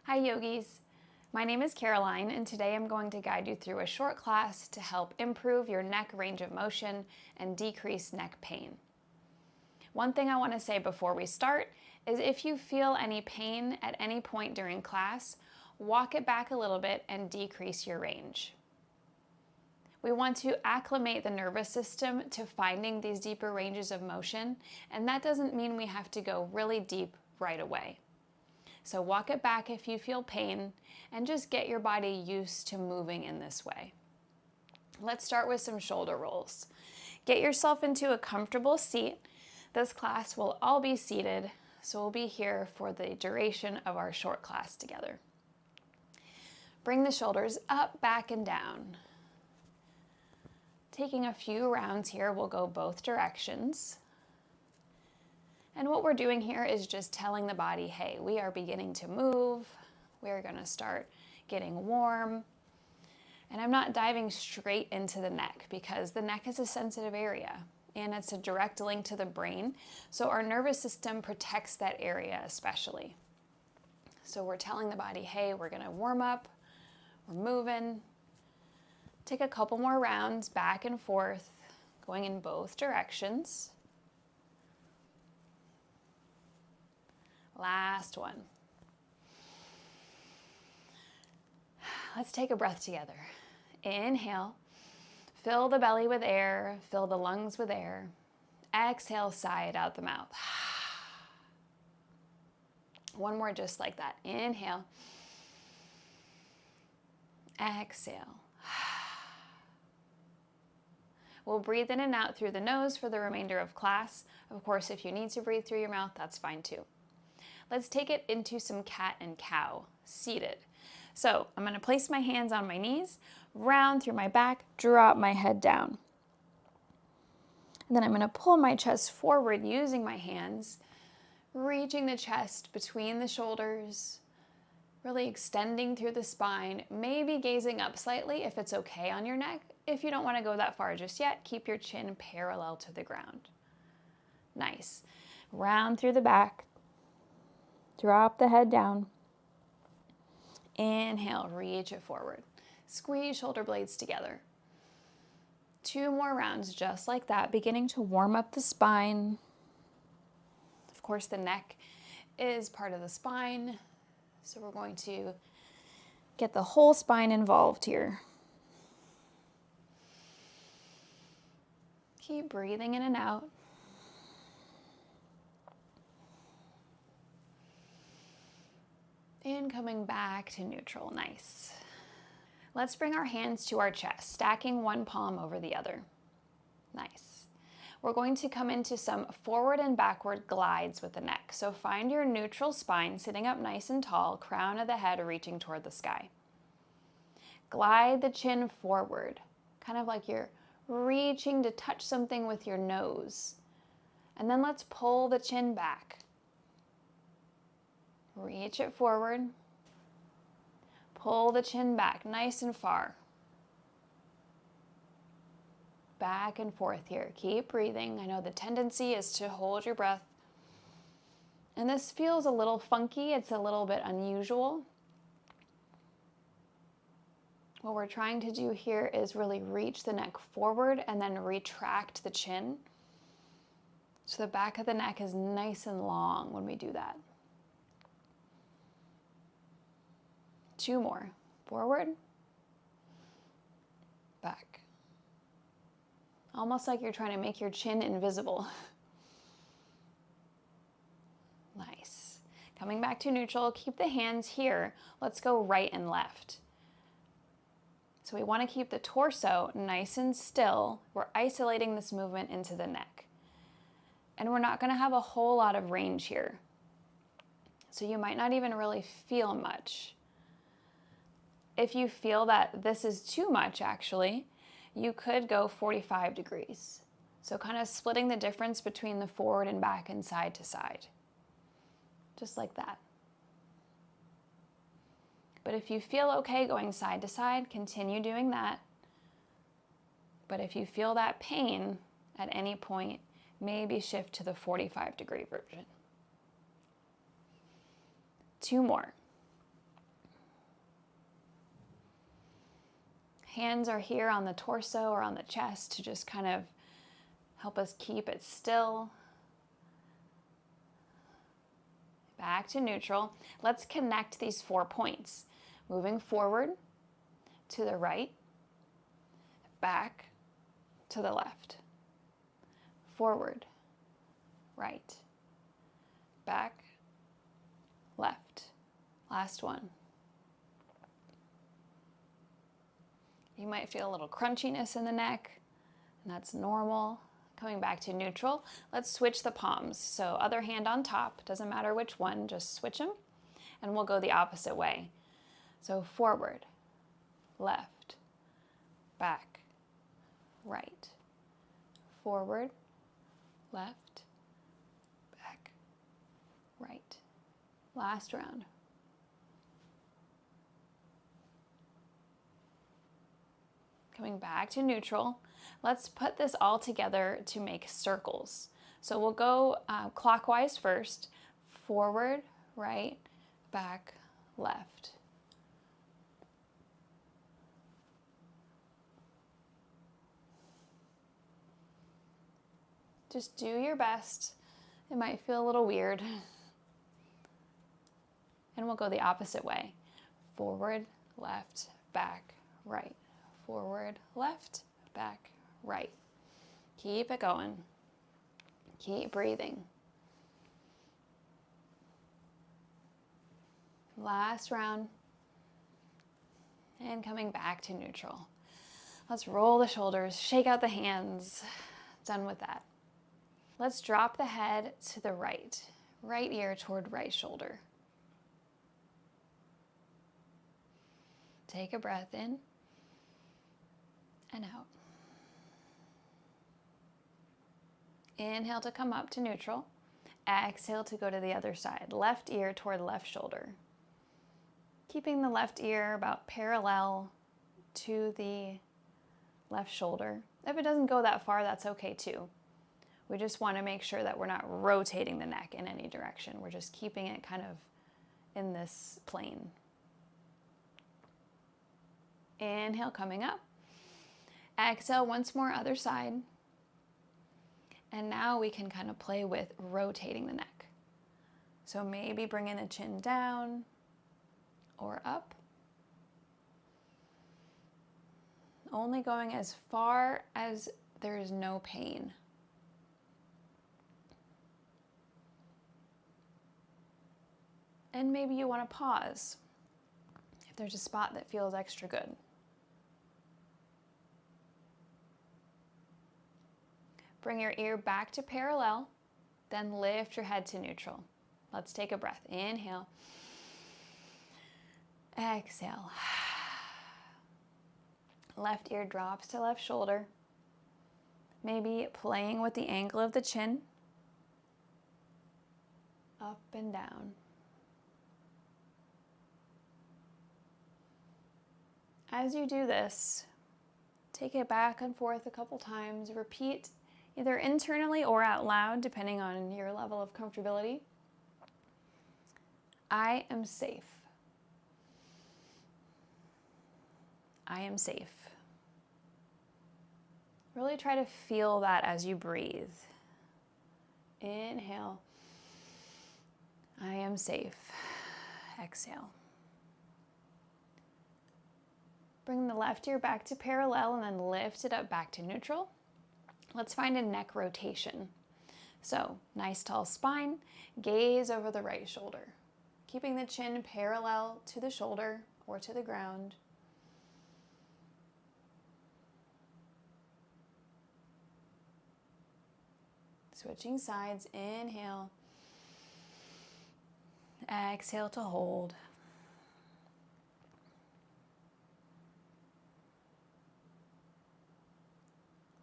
Hi yogis, my name is Caroline and today I'm going to guide you through a short class to help improve your neck range of motion and decrease neck pain. One thing I want to say before we start is if you feel any pain at any point during class, walk it back a little bit and decrease your range. We want to acclimate the nervous system to finding these deeper ranges of motion, and that doesn't mean we have to go really deep right away. So walk it back if you feel pain and just get your body used to moving in this way. Let's start with some shoulder rolls. Get yourself into a comfortable seat. This class will all be seated, so we'll be here for the duration of our short class together. Bring the shoulders up, back, and down. Taking a few rounds here, we'll go both directions. And what we're doing here is just telling the body, hey, we are beginning to move. We're going to start getting warm. And I'm not diving straight into the neck because the neck is a sensitive area and it's a direct link to the brain. So our nervous system protects that area especially. So we're telling the body, hey, we're going to warm up. We're moving. Take a couple more rounds back and forth, going in both directions. Last one. Let's take a breath together. Inhale, fill the belly with air, fill the lungs with air. Exhale, sigh it out the mouth. One more just like that. Inhale. Exhale. We'll breathe in and out through the nose for the remainder of class. Of course, if you need to breathe through your mouth, that's fine too. Let's take it into some cat and cow, seated. So I'm going to place my hands on my knees, round through my back, drop my head down. And then I'm going to pull my chest forward using my hands, reaching the chest between the shoulders, really extending through the spine, maybe gazing up slightly if it's okay on your neck. If you don't want to go that far just yet, keep your chin parallel to the ground. Nice. Round through the back. Drop the head down. Inhale, reach it forward. Squeeze shoulder blades together. 2 more rounds just like that, beginning to warm up the spine. Of course, the neck is part of the spine, so we're going to get the whole spine involved here. Keep breathing in and out. And coming back to neutral, nice. Let's bring our hands to our chest, stacking one palm over the other. Nice. We're going to come into some forward and backward glides with the neck. So find your neutral spine sitting up nice and tall, crown of the head reaching toward the sky. Glide the chin forward, kind of like you're reaching to touch something with your nose. And then let's pull the chin back. Reach it forward. Pull the chin back nice and far. Back and forth here. Keep breathing. I know the tendency is to hold your breath. And this feels a little funky. It's a little bit unusual. What we're trying to do here is really reach the neck forward and then retract the chin. So the back of the neck is nice and long when we do that. 2 more. Forward, back. Almost like you're trying to make your chin invisible. Nice. Coming back to neutral, keep the hands here. Let's go right and left. So we want to keep the torso nice and still. We're isolating this movement into the neck. And we're not going to have a whole lot of range here. So you might not even really feel much. If you feel that this is too much, actually, you could go 45 degrees. So kind of splitting the difference between the forward and back and side to side. Just like that. But if you feel okay going side to side, continue doing that. But if you feel that pain at any point, maybe shift to the 45-degree version. 2 more. Hands are here on the torso or on the chest to just kind of help us keep it still. Back to neutral. Let's connect these 4 points. Moving forward to the right, back to the left, forward, right, back, left. Last one. You might feel a little crunchiness in the neck, and that's normal. Coming back to neutral, let's switch the palms. So other hand on top, doesn't matter which one, just switch them, and we'll go the opposite way. So forward, left, back, right, forward, left, back, right. Last round. Coming back to neutral, let's put this all together to make circles. So we'll go clockwise first, forward, right, back, left. Just do your best. It might feel a little weird. And we'll go the opposite way. Forward, left, back, right. Forward, left, back, right. Keep it going. Keep breathing. Last round. And coming back to neutral. Let's roll the shoulders, shake out the hands. Done with that. Let's drop the head to the right. Right ear toward right shoulder. Take a breath in and out. Inhale to come up to neutral. Exhale to go to the other side. Left ear toward left shoulder. Keeping the left ear about parallel to the left shoulder. If it doesn't go that far, that's okay too. We just want to make sure that we're not rotating the neck in any direction. We're just keeping it kind of in this plane. Inhale, coming up. Exhale, once more, other side. And now we can kind of play with rotating the neck. So maybe bringing the chin down or up. Only going as far as there is no pain. And maybe you want to pause if there's a spot that feels extra good. Bring your ear back to parallel, then lift your head to neutral. Let's take a breath. Inhale. Exhale. Left ear drops to left shoulder. Maybe playing with the angle of the chin. Up and down. As you do this, take it back and forth a couple times. Repeat either internally or out loud, depending on your level of comfortability. I am safe. I am safe. Really try to feel that as you breathe. Inhale. I am safe. Exhale. Bring the left ear back to parallel and then lift it up back to neutral. Let's find a neck rotation. So, nice tall spine, gaze over the right shoulder. Keeping the chin parallel to the shoulder or to the ground. Switching sides, inhale. Exhale to hold.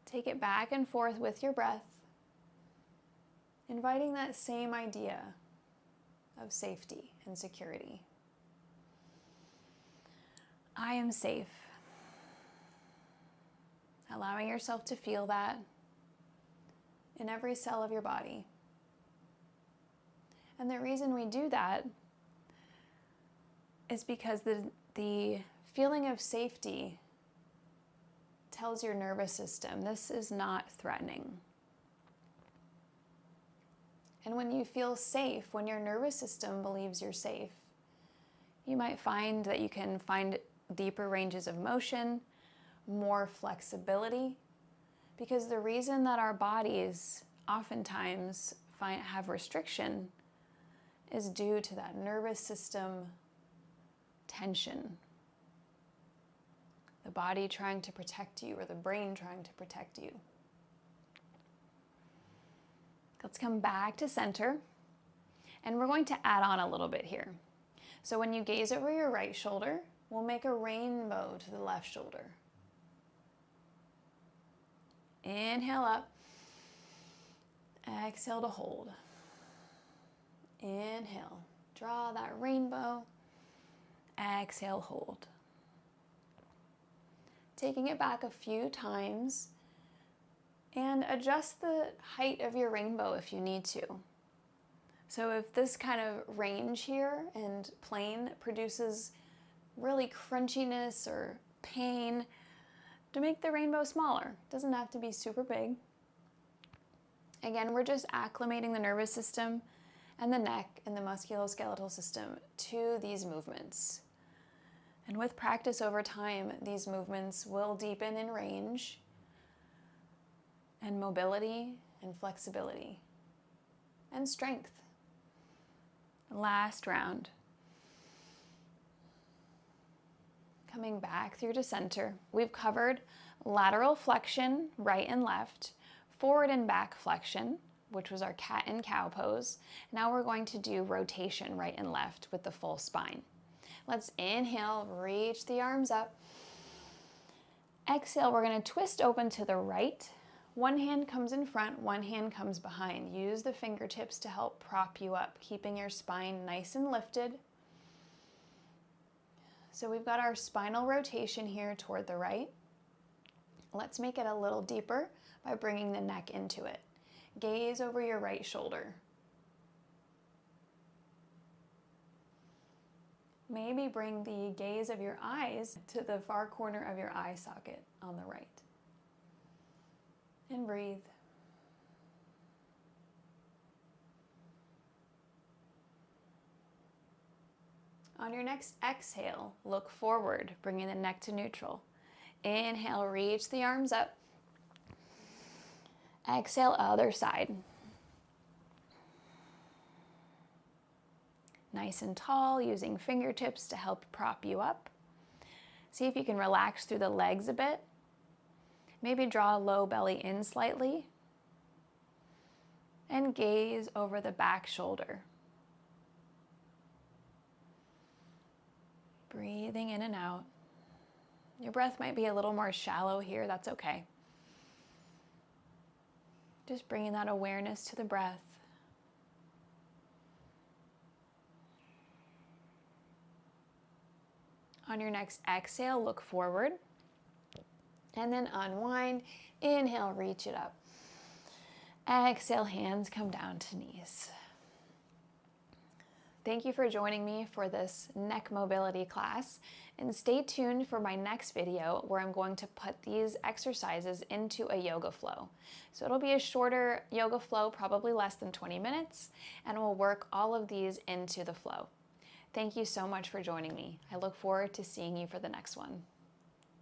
Take it back and forth with your breath, inviting that same idea of safety and security. I am safe. Allowing yourself to feel that in every cell of your body. And the reason we do that is because the feeling of safety tells your nervous system this is not threatening. And when you feel safe, when your nervous system believes you're safe, you might find that you can find deeper ranges of motion, more flexibility, because the reason that our bodies oftentimes have restriction is due to that nervous system tension. The body trying to protect you, or the brain trying to protect you. Let's come back to center, and we're going to add on a little bit here. So when you gaze over your right shoulder, we'll make a rainbow to the left shoulder. Inhale up. Exhale to hold. Inhale. Draw that rainbow. Exhale, hold. Taking it back a few times, and adjust the height of your rainbow if you need to. So if this kind of range here and plane produces really crunchiness or pain, to make the rainbow smaller. It doesn't have to be super big. Again, we're just acclimating the nervous system and the neck and the musculoskeletal system to these movements. And with practice over time, these movements will deepen in range and mobility and flexibility and strength. Last round. Coming back through to center. We've covered lateral flexion, right and left, forward and back flexion, which was our cat and cow pose. Now we're going to do rotation, right and left, with the full spine. Let's inhale, reach the arms up. Exhale, we're going to twist open to the right. One hand comes in front, one hand comes behind. Use the fingertips to help prop you up, keeping your spine nice and lifted. So we've got our spinal rotation here toward the right. Let's make it a little deeper by bringing the neck into it. Gaze over your right shoulder. Maybe bring the gaze of your eyes to the far corner of your eye socket on the right. And breathe. On your next exhale, look forward, bringing the neck to neutral. Inhale, reach the arms up. Exhale, other side. Nice and tall, using fingertips to help prop you up. See if you can relax through the legs a bit. Maybe draw a low belly in slightly. And gaze over the back shoulder. Breathing in and out. Your breath might be a little more shallow here, that's okay. Just bringing that awareness to the breath. On your next exhale, look forward. And then unwind. Inhale, reach it up. Exhale, hands come down to knees. Thank you for joining me for this neck mobility class, and stay tuned for my next video where I'm going to put these exercises into a yoga flow. So it'll be a shorter yoga flow, probably less than 20 minutes, and we'll work all of these into the flow. Thank you so much for joining me. I look forward to seeing you for the next one.